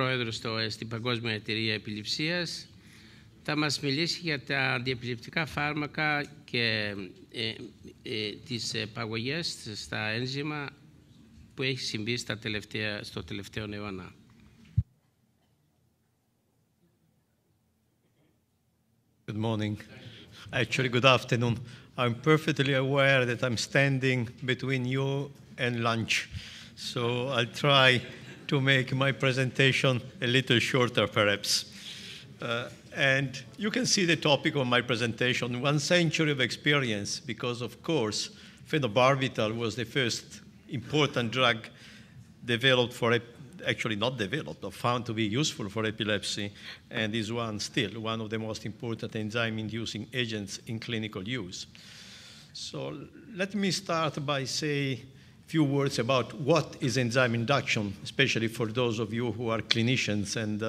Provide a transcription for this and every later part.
πρόεδρος στην Παγκόσμια Εταιρεία Επιληψίας. Θα μας μιλήσει για τα αντιεπιληπτικά φάρμακα και τις παγωγές στα ένζημα που έχει συμβεί στο τελευταίο αιώνα. Good morning. Actually, good afternoon. I'm perfectly aware that I'm standing between you and lunch, so I'll try to make my presentation a little shorter, perhaps. And you can see the topic of my presentation, 1 century of experience, because, of course, phenobarbital was the first important drug developed for, actually not developed, but found to be useful for epilepsy, and is still one of the most important enzyme-inducing agents in clinical use. So let me start by saying a few words about what is enzyme induction, especially for those of you who are clinicians and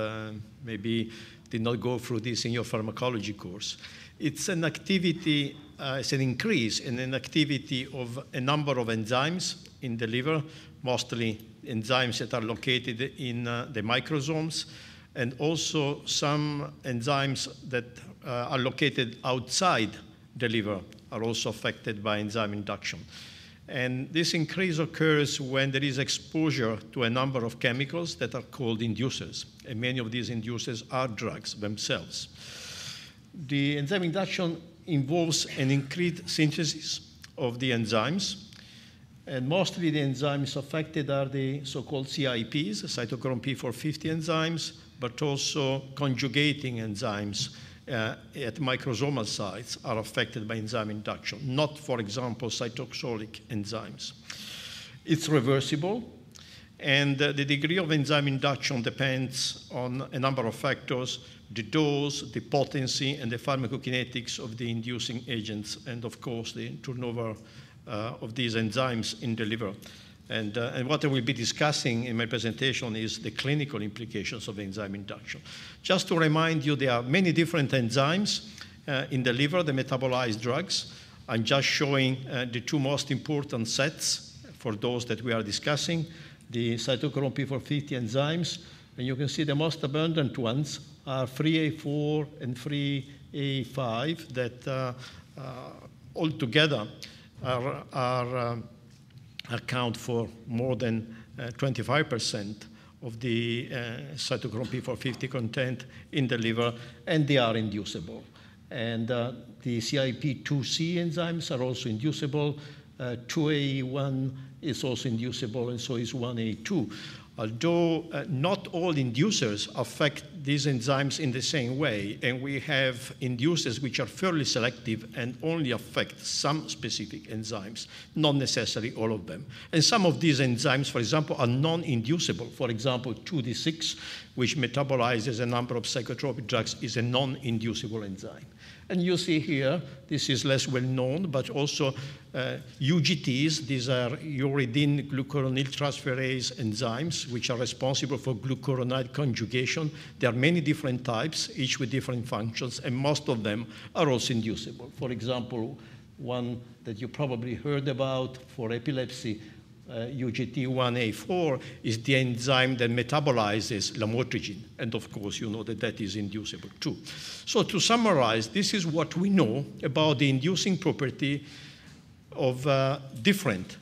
maybe did not go through this in your pharmacology course. It's an activity, it's an increase in an activity of a number of enzymes in the liver, mostly enzymes that are located in the microsomes, and also some enzymes that are located outside the liver are also affected by enzyme induction. And this increase occurs when there is exposure to a number of chemicals that are called inducers, and many of these inducers are drugs themselves. The enzyme induction involves an increased synthesis of the enzymes, and mostly the enzymes affected are the so-called CIPs, cytochrome P450 enzymes, but also conjugating enzymes at microsomal sites are affected by enzyme induction, not, for example, cytoxolic enzymes. It's reversible, and the degree of enzyme induction depends on a number of factors: the dose, the potency, and the pharmacokinetics of the inducing agents, and of course the turnover of these enzymes in the liver. And what I will be discussing in my presentation is the clinical implications of enzyme induction. Just to remind you, there are many different enzymes in the liver that metabolize drugs. I'm just showing the two most important sets for those that we are discussing, the cytochrome P450 enzymes, and you can see the most abundant ones are 3A4 and 3A5 that altogether account for more than 25% of the cytochrome P450 content in the liver, and they are inducible. And the CIP2C enzymes are also inducible. 2A1 is also inducible, and so is 1A2. Although not all inducers affect these enzymes in the same way, and we have inducers which are fairly selective and only affect some specific enzymes, not necessarily all of them. And some of these enzymes, for example, are non-inducible. For example, 2D6, which metabolizes a number of psychotropic drugs, is a non-inducible enzyme. And you see here, this is less well known, but also UGTs, these are uridine glucuronide transferase enzymes, which are responsible for glucuronide conjugation. There are many different types, each with different functions, and most of them are also inducible. For example, one that you probably heard about for epilepsy, UGT1A4, is the enzyme that metabolizes lamotrigine. And of course, you know that that is inducible too. So to summarize, this is what we know about the inducing property of different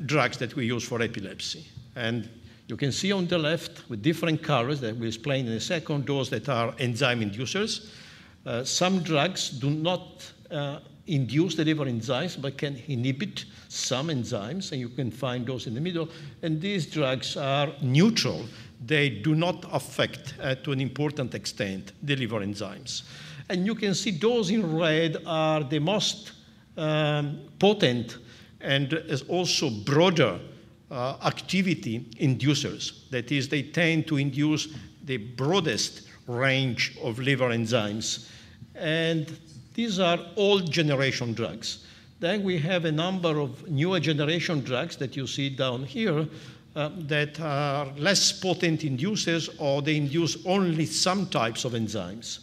drugs that we use for epilepsy. And you can see on the left with different colors that we'll explain in a second, those that are enzyme inducers. Some drugs do not induce the liver enzymes, but can inhibit some enzymes, and you can find those in the middle. And these drugs are neutral. They do not affect, to an important extent, the liver enzymes. And you can see those in red are the most potent and also broader activity inducers. That is, they tend to induce the broadest range of liver enzymes. And these are old generation drugs. Then we have a number of newer generation drugs that you see down here that are less potent inducers, or they induce only some types of enzymes.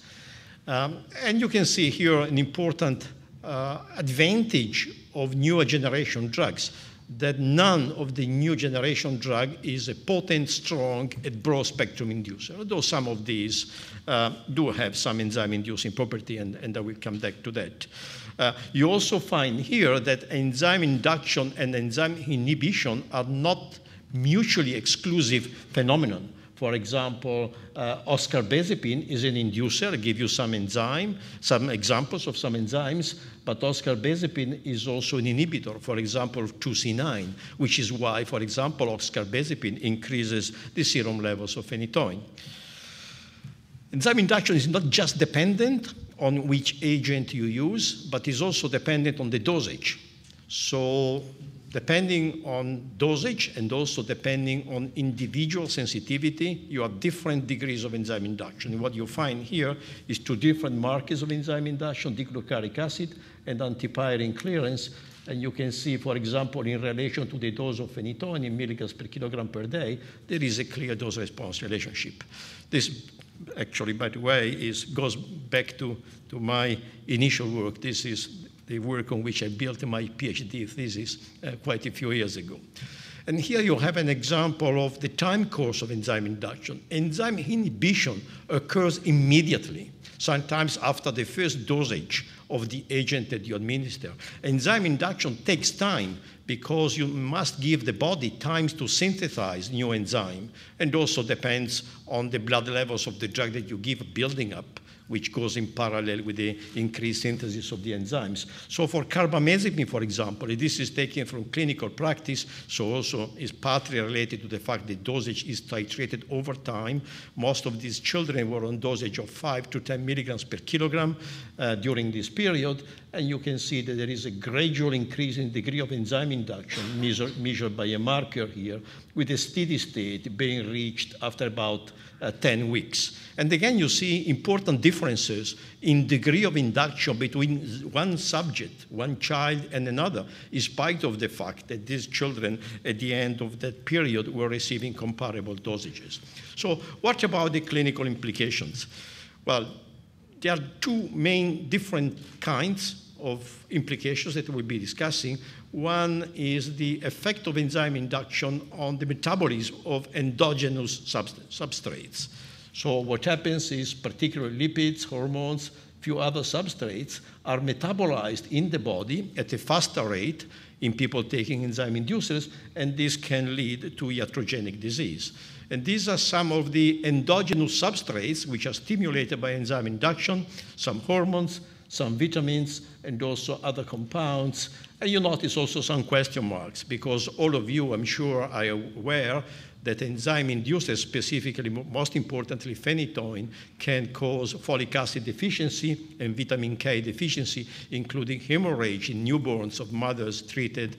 And you can see here an important advantage of newer generation drugs. that none of the new generation drug is a potent, strong, and broad spectrum inducer, although some of these do have some enzyme-inducing property, and I will come back to that. You also find here that enzyme induction and enzyme inhibition are not mutually exclusive phenomenon. For example, oscarbazepine is an inducer. I give you some examples of some enzymes, but oscarbazepine is also an inhibitor, for example, of 2C9, which is why, for example, oscarbazepine increases the serum levels of phenytoin. Enzyme induction is not just dependent on which agent you use, but is also dependent on the dosage. So depending on dosage and also depending on individual sensitivity, you have different degrees of enzyme induction. And what you find here is two different markers of enzyme induction, diglycolic acid and antipyrine clearance. And you can see, for example, in relation to the dose of phenytoin in milligrams per kilogram per day, there is a clear dose-response relationship. This actually, by the way, goes back to my initial work. This is the work on which I built my PhD thesis quite a few years ago. And here you have an example of the time course of enzyme induction. Enzyme inhibition occurs immediately, sometimes after the first dosage of the agent that you administer. Enzyme induction takes time because you must give the body time to synthesize new enzyme, and also depends on the blood levels of the drug that you give building up, which goes in parallel with the increased synthesis of the enzymes. So for carbamazepine, for example, this is taken from clinical practice, so also is partly related to the fact that dosage is titrated over time. Most of these children were on dosage of 5 to 10 milligrams per kilogram during this period, and you can see that there is a gradual increase in degree of enzyme induction measured by a marker here, with a steady state being reached after about 10 weeks. And again, you see important differences in degree of induction between one subject, one child, and another, in spite of the fact that these children, at the end of that period, were receiving comparable dosages. So what about the clinical implications? Well, there are two main different kinds of implications that we'll be discussing. One is the effect of enzyme induction on the metabolism of endogenous substrates. So what happens is particularly lipids, hormones, few other substrates are metabolized in the body at a faster rate in people taking enzyme inducers, and this can lead to iatrogenic disease. And these are some of the endogenous substrates which are stimulated by enzyme induction, some hormones, some vitamins, and also other compounds. And you notice also some question marks, because all of you, I'm sure, are aware that enzyme inducers, specifically, most importantly, phenytoin, can cause folic acid deficiency and vitamin K deficiency, including hemorrhage in newborns of mothers treated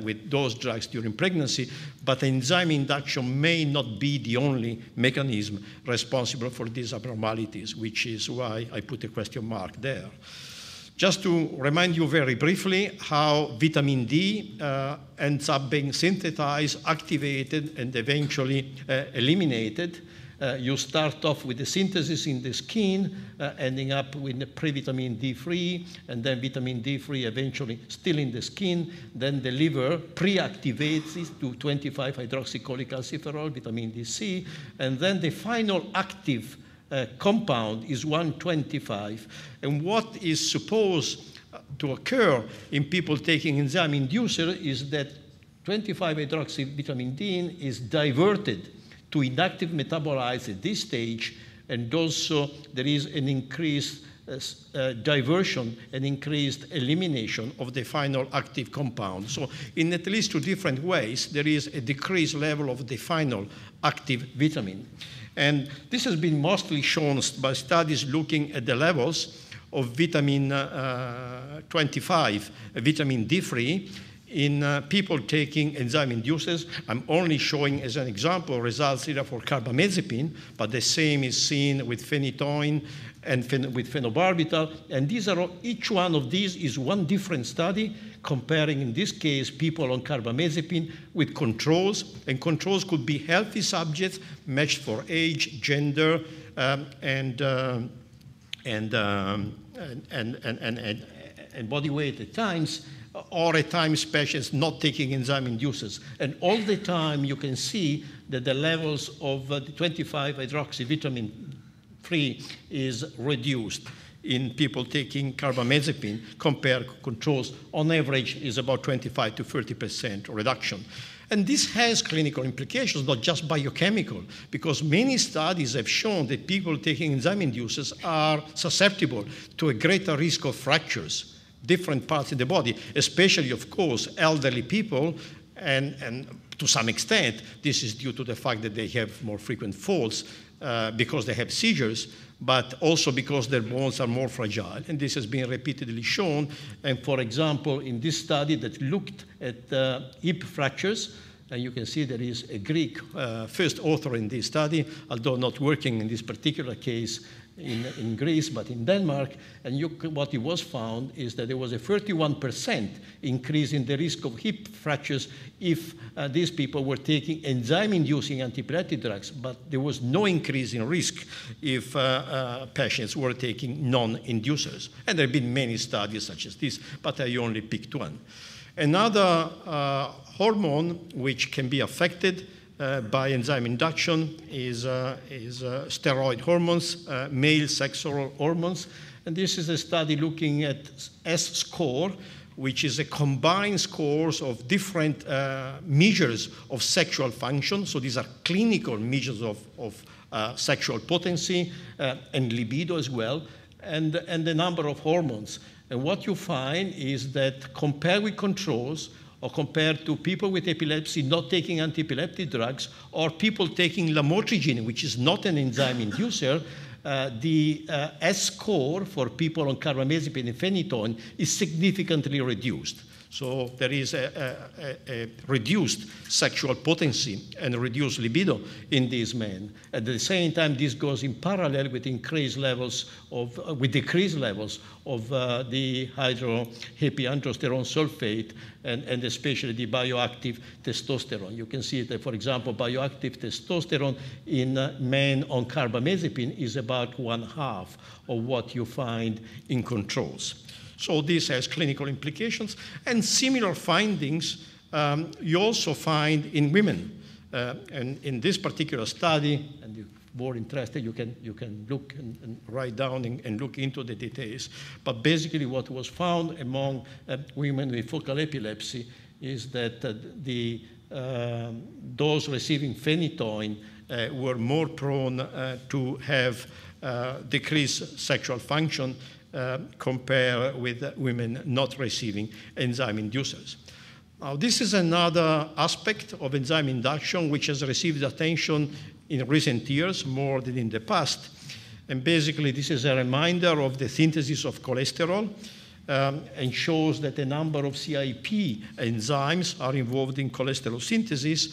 with those drugs during pregnancy. But enzyme induction may not be the only mechanism responsible for these abnormalities, which is why I put a question mark there. Just to remind you very briefly how vitamin D ends up being synthesized, activated, and eventually eliminated. You start off with the synthesis in the skin, ending up with pre-vitamin D3, and then vitamin D3 eventually still in the skin. Then the liver pre-activates it to 25-hydroxycholecalciferol, vitamin DC, and then the final active compound is 125. And what is supposed to occur in people taking enzyme inducer is that 25-hydroxyvitamin D is diverted to inactive metabolites at this stage, and also there is an increased diversion and increased elimination of the final active compound. So in at least two different ways, there is a decreased level of the final active vitamin. And this has been mostly shown by studies looking at the levels of vitamin 25, vitamin D3, in people taking enzyme inducers. I'm only showing as an example results either for carbamazepine, but the same is seen with phenytoin and with phenobarbital. And these are each one of these is one different study comparing, in this case, people on carbamazepine with controls. And controls could be healthy subjects matched for age, gender, and body weight at times. or at times patients not taking enzyme inducers. And all the time you can see that the levels of the 25-hydroxyvitamin 3 is reduced in people taking carbamazepine compared to controls. On average is about 25 to 30% reduction. And this has clinical implications, not just biochemical, because many studies have shown that people taking enzyme inducers are susceptible to a greater risk of fractures, different parts in the body, especially, of course, elderly people, and to some extent, this is due to the fact that they have more frequent falls because they have seizures, but also because their bones are more fragile. And this has been repeatedly shown. And for example, in this study that looked at hip fractures, and you can see there is a Greek first author in this study, although not working in this particular case in Greece, but in Denmark. And what it was found is that there was a 31% increase in the risk of hip fractures if these people were taking enzyme-inducing antiepileptic drugs, but there was no increase in risk if patients were taking non-inducers. And there have been many studies such as this, but I only picked one. Another hormone which can be affected by enzyme induction is steroid hormones, male sexual hormones. And this is a study looking at S-score, which is a combined scores of different measures of sexual function. So these are clinical measures of sexual potency and libido as well, and the number of hormones. And what you find is that compared with controls, or compared to people with epilepsy not taking antiepileptic drugs, or people taking lamotrigine, which is not an enzyme inducer, the S-score for people on carbamazepine and phenytoin is significantly reduced. So there is a reduced sexual potency and reduced libido in these men. At the same time, this goes in parallel with decreased levels of the hydroepiandrosterone sulfate and especially the bioactive testosterone. You can see that, for example, bioactive testosterone in men on carbamazepine is about 1/2 of what you find in controls. So this has clinical implications. And similar findings you also find in women. And in this particular study, and if more interested, you can look and write down and look into the details. But basically what was found among women with focal epilepsy is that those receiving phenytoin were more prone to have decreased sexual function compare with women not receiving enzyme inducers. Now, this is another aspect of enzyme induction which has received attention in recent years more than in the past. And basically, this is a reminder of the synthesis of cholesterol and shows that a number of CIP enzymes are involved in cholesterol synthesis.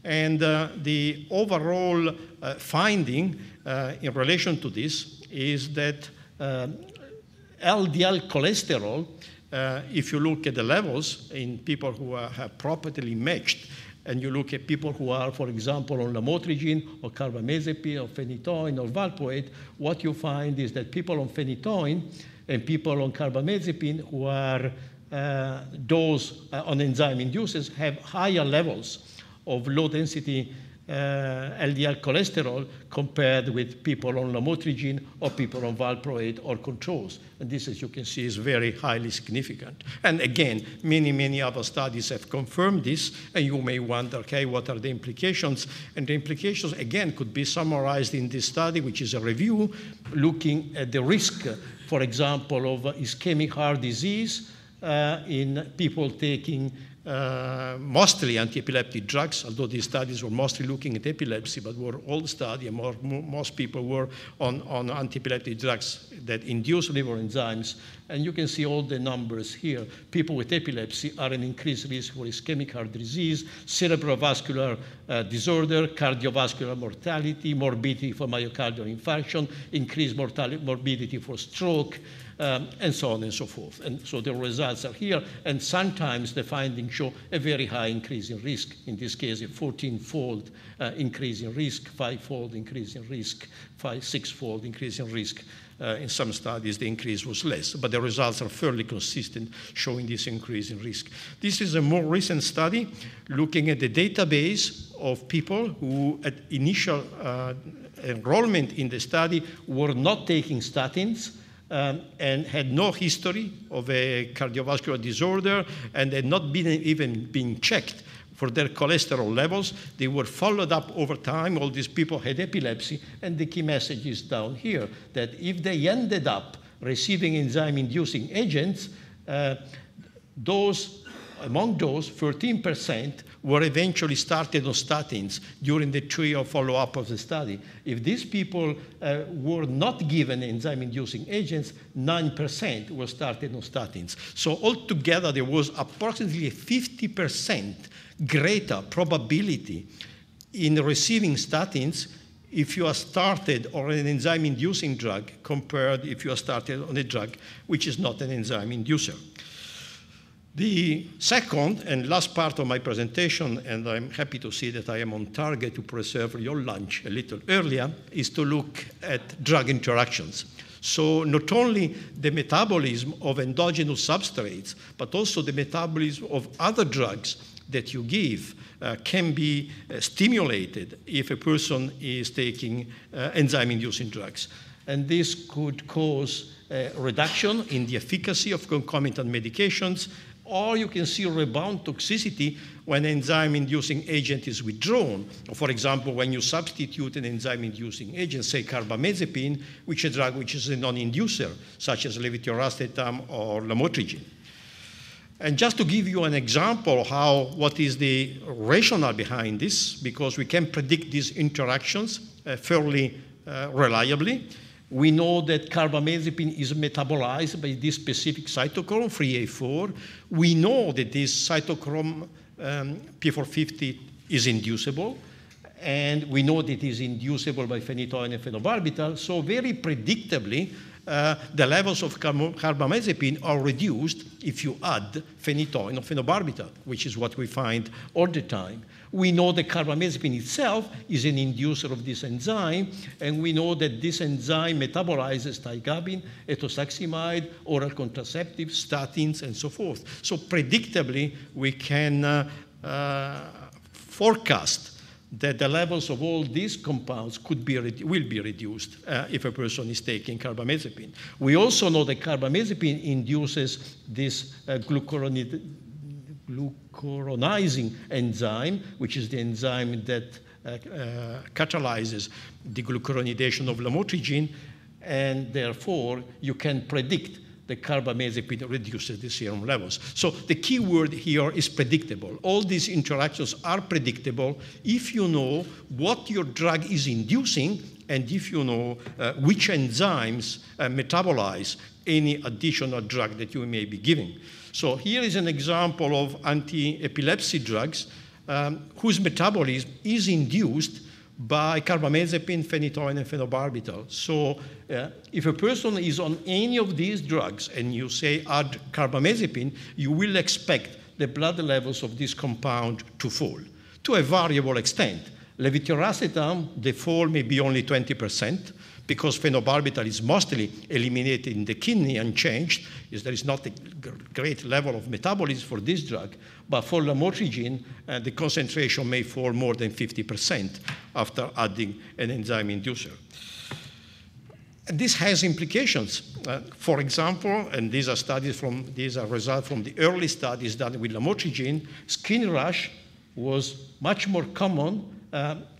And the overall finding in relation to this is that LDL cholesterol, if you look at the levels in people who have properly matched, and you look at people who are, for example, on lamotrigine or carbamazepine or phenytoin or valproate, what you find is that people on phenytoin and people on carbamazepine who are those on enzyme inducers have higher levels of low-density LDL cholesterol compared with people on lamotrigine or people on valproate or controls. And this, as you can see, is very highly significant. And again, many other studies have confirmed this, and you may wonder, okay, what are the implications? And the implications, again, could be summarized in this study, which is a review looking at the risk, for example, of ischemic heart disease in people taking mostly antiepileptic drugs, although these studies were mostly looking at epilepsy, but were all studies, and most people were on antiepileptic drugs that induce liver enzymes. And you can see all the numbers here. People with epilepsy are an increased risk for ischemic heart disease, cerebrovascular disorder, cardiovascular mortality, morbidity for myocardial infarction, increased morbidity for stroke, and so on and so forth. And so the results are here, and sometimes the findings show a very high increase in risk. In this case, a 14-fold increase in risk, 5-fold increase in risk, 6-fold increase in risk. In some studies, the increase was less, but the results are fairly consistent, showing this increase in risk. This is a more recent study looking at the database of people who, at initial enrollment in the study, were not taking statins and had no history of a cardiovascular disorder and had not been even been checked for their cholesterol levels. They were followed up over time. All these people had epilepsy, and the key message is down here, that if they ended up receiving enzyme-inducing agents, among those, 13% were eventually started on statins during the 3-year follow-up of the study. If these people were not given enzyme-inducing agents, 9% were started on statins. So altogether, there was approximately a 50% greater probability in receiving statins if you are started on an enzyme-inducing drug compared if you are started on a drug which is not an enzyme inducer. The second and last part of my presentation, and I'm happy to see that I am on target to preserve your lunch a little earlier, is to look at drug interactions. So not only the metabolism of endogenous substrates, but also the metabolism of other drugs that you give can be stimulated if a person is taking enzyme-inducing drugs. And this could cause a reduction in the efficacy of concomitant medications, or you can see rebound toxicity when enzyme-inducing agent is withdrawn. For example, when you substitute an enzyme-inducing agent, say carbamazepine, which is a drug which is a non-inducer, such as levetiracetam or lamotrigine. And just to give you an example of what is the rationale behind this, because we can predict these interactions fairly reliably. We know that carbamazepine is metabolized by this specific cytochrome, 3A4. We know that this cytochrome P450 is inducible, and we know that it is inducible by phenytoin and phenobarbital. So very predictably, the levels of carbamazepine are reduced if you add phenytoin or phenobarbital, which is what we find all the time. We know that carbamazepine itself is an inducer of this enzyme, and we know that this enzyme metabolizes tiagabine, etosaximide, oral contraceptives, statins, and so forth. So predictably, we can forecast that the levels of all these compounds will be reduced if a person is taking carbamazepine. We also know that carbamazepine induces this glucuronizing enzyme, which is the enzyme that catalyzes the glucuronidation of lamotrigine, and therefore you can predict the carbamazepine reduces the serum levels. So the key word here is predictable. All these interactions are predictable if you know what your drug is inducing and if you know which enzymes metabolize any additional drug that you may be giving. So here is an example of anti-epilepsy drugs whose metabolism is induced by carbamazepine, phenytoin, and phenobarbital. So if a person is on any of these drugs and you say add carbamazepine, you will expect the blood levels of this compound to fall to a variable extent. Levetiracetam, the fall may be only 20%, because phenobarbital is mostly eliminated in the kidney unchanged. There is not a great level of metabolism for this drug. But for lamotrigine, the concentration may fall more than 50% after adding an enzyme inducer. And this has implications. For example, and these are results from the early studies done with lamotrigine, skin rash was much more common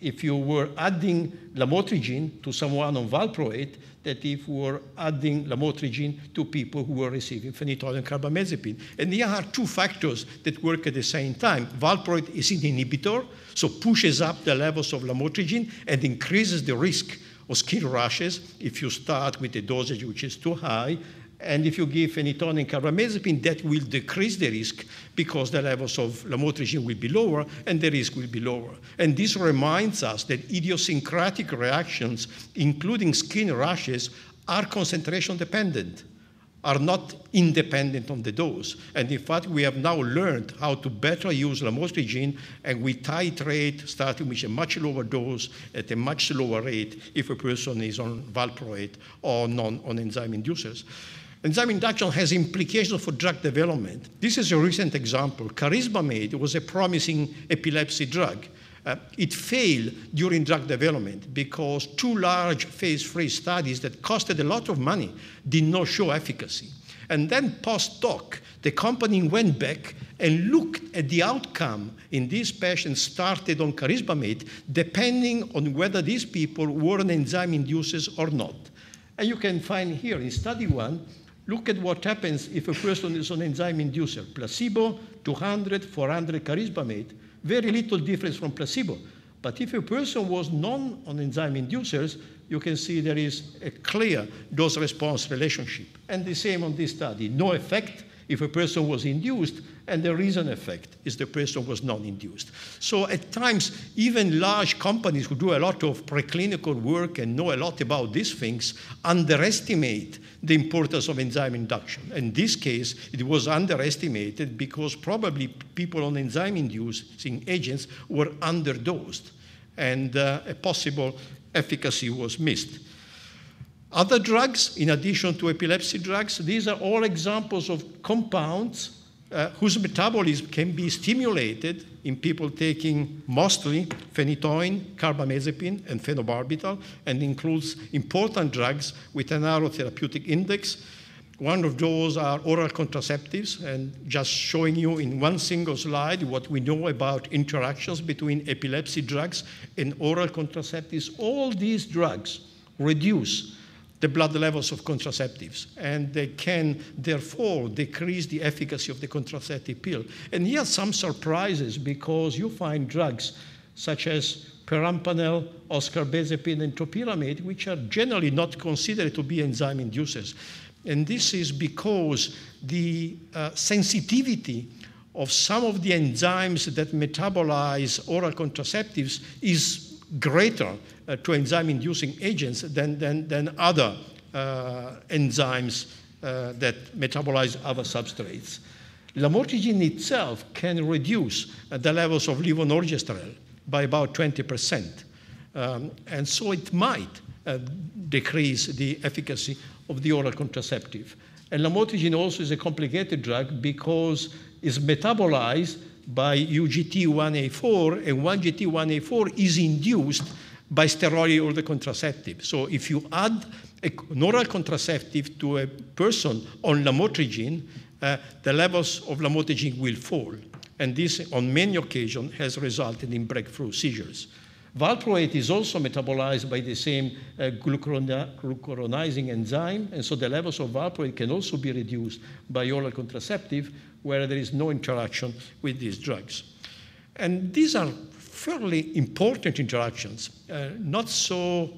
if you were adding lamotrigine to someone on valproate than if you were adding lamotrigine to people who were receiving phenytoin and carbamazepine. And there are two factors that work at the same time. Valproate is an inhibitor, so pushes up the levels of lamotrigine and increases the risk of skin rashes if you start with a dosage which is too high. And if you give phenytoin and carbamazepine, that will decrease the risk because the levels of lamotrigine will be lower and the risk will be lower. And this reminds us that idiosyncratic reactions, including skin rashes, are concentration dependent. are not independent on the dose. And in fact, we have now learned how to better use lamotrigine, and we titrate, starting with a much lower dose at a much lower rate if a person is on valproate or on enzyme inducers. Enzyme induction has implications for drug development. This is a recent example. Charismamate was a promising epilepsy drug. It failed during drug development because 2 large phase 3 studies that costed a lot of money did not show efficacy. And then post-hoc, the company went back and looked at the outcome in these patients started on charismamate, depending on whether these people were on enzyme inducers or not. And you can find here in study 1, look at what happens if a person is on enzyme inducer. Placebo, 200, 400 charismamate. Very little difference from placebo. But if a person was on enzyme inducers, you can see there is a clear dose-response relationship. And the same on this study. No effect if a person was induced, and the reason effect is the person was non-induced. So at times, even large companies who do a lot of preclinical work and know a lot about these things underestimate the importance of enzyme induction. In this case, it was underestimated because probably people on enzyme-inducing agents were underdosed, and a possible efficacy was missed. Other drugs, in addition to epilepsy drugs, these are all examples of compounds whose metabolism can be stimulated in people taking mostly phenytoin, carbamazepine, and phenobarbital, and includes important drugs with a narrow therapeutic index. One of those are oral contraceptives, and just showing you in one single slide what we know about interactions between epilepsy drugs and oral contraceptives. All these drugs reduce the blood levels of contraceptives, and they can therefore decrease the efficacy of the contraceptive pill. And here are some surprises, because you find drugs such as perampanel, oscarbazepine, and topiramate, which are generally not considered to be enzyme inducers. And this is because the sensitivity of some of the enzymes that metabolize oral contraceptives is greater to enzyme-inducing agents than other enzymes that metabolize other substrates. Lamotrigine itself can reduce the levels of levonorgestrel by about 20%. And so it might decrease the efficacy of the oral contraceptive. And lamotrigine also is a complicated drug because it's metabolized by UGT1A4, and 1GT1A4 is induced by steroid or the contraceptive. So if you add an oral contraceptive to a person on lamotrigine, the levels of lamotrigine will fall. And this, on many occasions, has resulted in breakthrough seizures. Valproate is also metabolized by the same glucuronizing enzyme, and so the levels of valproate can also be reduced by oral contraceptive, where there is no interaction with these drugs. And these are fairly important interactions, not so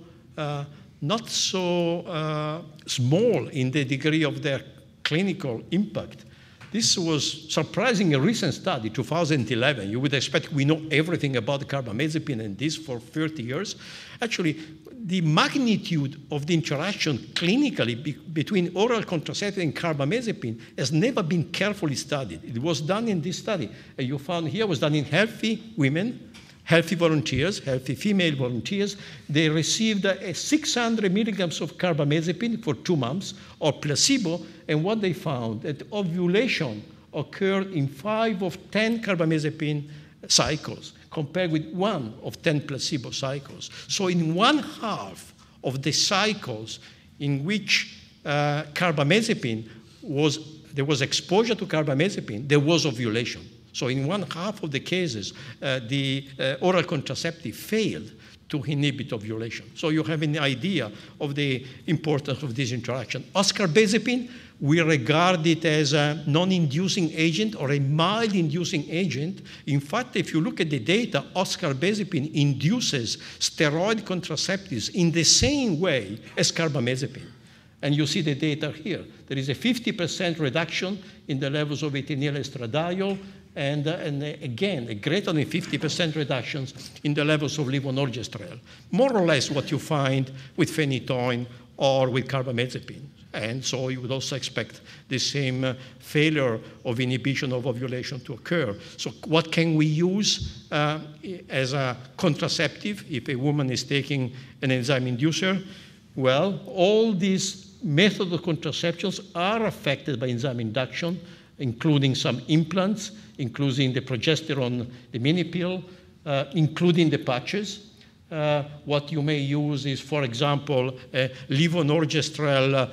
small in the degree of their clinical impact. This was surprising, a recent study, 2011. You would expect we know everything about carbamazepine and this for 30 years. Actually, the magnitude of the interaction clinically between oral contraceptive and carbamazepine has never been carefully studied. It was done in this study. And you found here was done in healthy women, healthy volunteers, healthy female volunteers. They received 600 milligrams of carbamazepine for 2 months, or placebo, and what they found, that ovulation occurred in 5 of 10 carbamazepine cycles, compared with 1 of 10 placebo cycles. So in 1/2 of the cycles in which carbamazepine there was exposure to carbamazepine, there was ovulation. So in 1/2 of the cases, the oral contraceptive failed to inhibit ovulation. So you have an idea of the importance of this interaction. Oscarbazepine, we regard it as a non-inducing agent or a mild inducing agent. In fact, if you look at the data, oscarbazepine induces steroid contraceptives in the same way as carbamazepine. And you see the data here. There is a 50% reduction in the levels of ethenyl estradiol, and again, a greater than 50% reductions in the levels of levonorgestrel. More or less what you find with phenytoin or with carbamazepine. And so you would also expect the same failure of inhibition of ovulation to occur. So what can we use as a contraceptive if a woman is taking an enzyme inducer? Well, all these methods of contraceptions are affected by enzyme induction, including some implants, including the progesterone, the mini pill, including the patches. What you may use is, for example, a levonorgestrel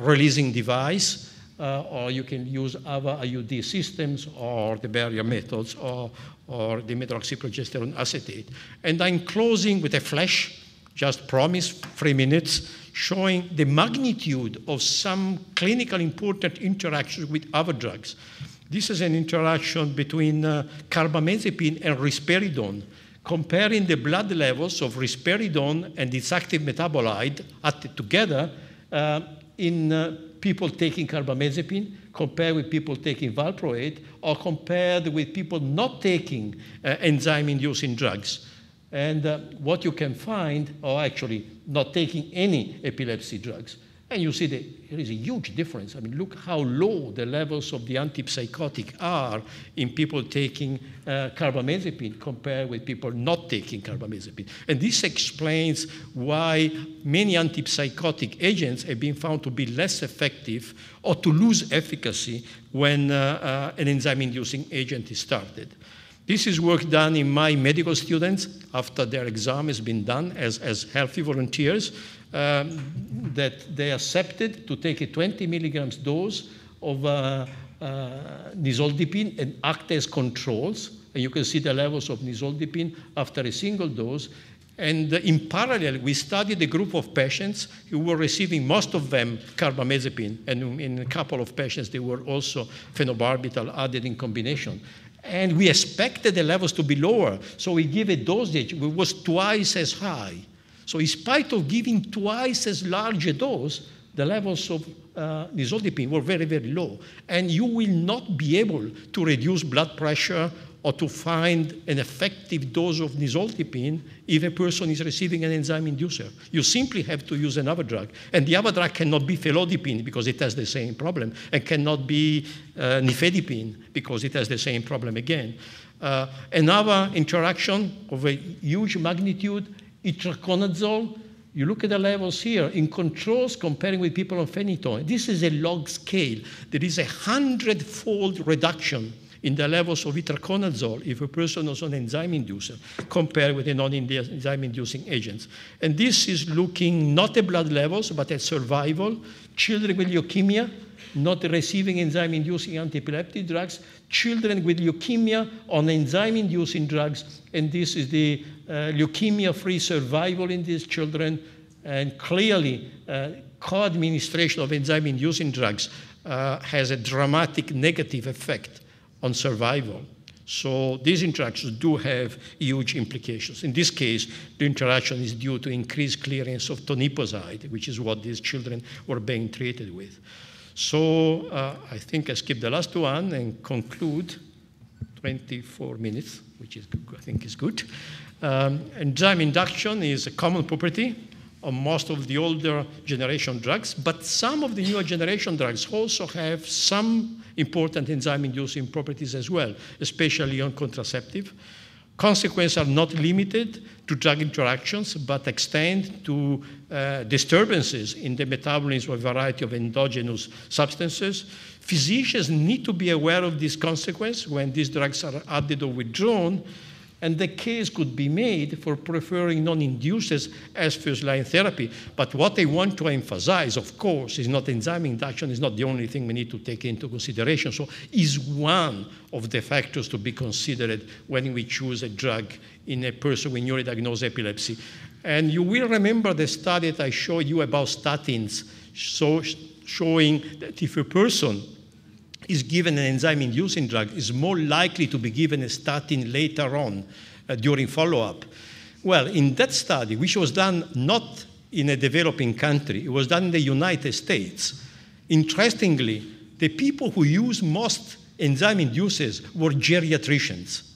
releasing device, or you can use other IUD systems or the barrier methods or the medroxyprogesterone acetate. And I'm closing with a flash, just promise, 3 minutes, showing the magnitude of some clinical important interactions with other drugs. This is an interaction between carbamazepine and risperidone, comparing the blood levels of risperidone and its active metabolite together in people taking carbamazepine, compared with people taking valproate, or compared with people not taking enzyme-inducing drugs. And what you can find, or actually not taking any epilepsy drugs, and you see that there is a huge difference. I mean, look how low the levels of the antipsychotic are in people taking carbamazepine compared with people not taking carbamazepine. And this explains why many antipsychotic agents have been found to be less effective or to lose efficacy when an enzyme-inducing agent is started. This is work done in my medical students after their exam has been done as healthy volunteers, that they accepted to take a 20 milligrams dose of nisoldipine and act as controls. And you can see the levels of nisoldipine after a single dose. And in parallel, we studied a group of patients who were receiving, most of them, carbamazepine. And in a couple of patients, they were also phenobarbital added in combination. And we expected the levels to be lower. So we gave a dosage which was twice as high. So in spite of giving twice as large a dose, the levels of nisoldipine were very, very low. And you will not be able to reduce blood pressure or to find an effective dose of nisoldipine if a person is receiving an enzyme inducer. You simply have to use another drug. And the other drug cannot be felodipine because it has the same problem, and cannot be nifedipine because it has the same problem again. Another interaction of a huge magnitude, itraconazole. You look at the levels here in controls comparing with people on phenytoin. This is a log scale. There is a 100-fold reduction in the levels of itraconazole if a person is on enzyme inducer compared with the non-enzyme inducing agents. And this is looking not at blood levels, but at survival. Children with leukemia not receiving enzyme inducing antiepileptic drugs, children with leukemia on enzyme inducing drugs, and this is the leukemia-free survival in these children. And clearly, co-administration of enzyme inducing drugs has a dramatic negative effect on survival. So these interactions do have huge implications. In this case, the interaction is due to increased clearance of toniposide, which is what these children were being treated with. So I think I skipped the last one and conclude 24 minutes, which is, I think is good. Enzyme induction is a common property of most of the older generation drugs, but some of the newer generation drugs also have some important enzyme-inducing properties as well, especially on contraceptive. Consequences are not limited to drug interactions, but extend to disturbances in the metabolism of a variety of endogenous substances. Physicians need to be aware of this consequence when these drugs are added or withdrawn, and the case could be made for preferring non-inducers as first-line therapy. But what I want to emphasize, of course, is not enzyme induction is not the only thing we need to take into consideration. So is one of the factors to be considered when we choose a drug in a person with newly diagnosed epilepsy. And you will remember the study that I showed you about statins, showing that if a person is given an enzyme-inducing drug, is more likely to be given a statin later on during follow-up. Well, in that study, which was done not in a developing country, it was done in the United States. Interestingly, the people who use most enzyme inducers were geriatricians.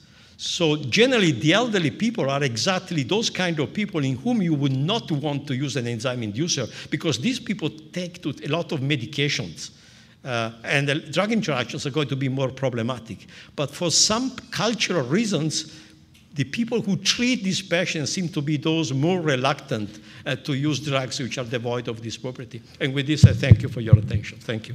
So generally, the elderly people are exactly those kind of people in whom you would not want to use an enzyme inducer, because these people take a lot of medications. And the drug interactions are going to be more problematic. But for some cultural reasons, the people who treat these patients seem to be those more reluctant to use drugs which are devoid of this property. And with this, I thank you for your attention. Thank you.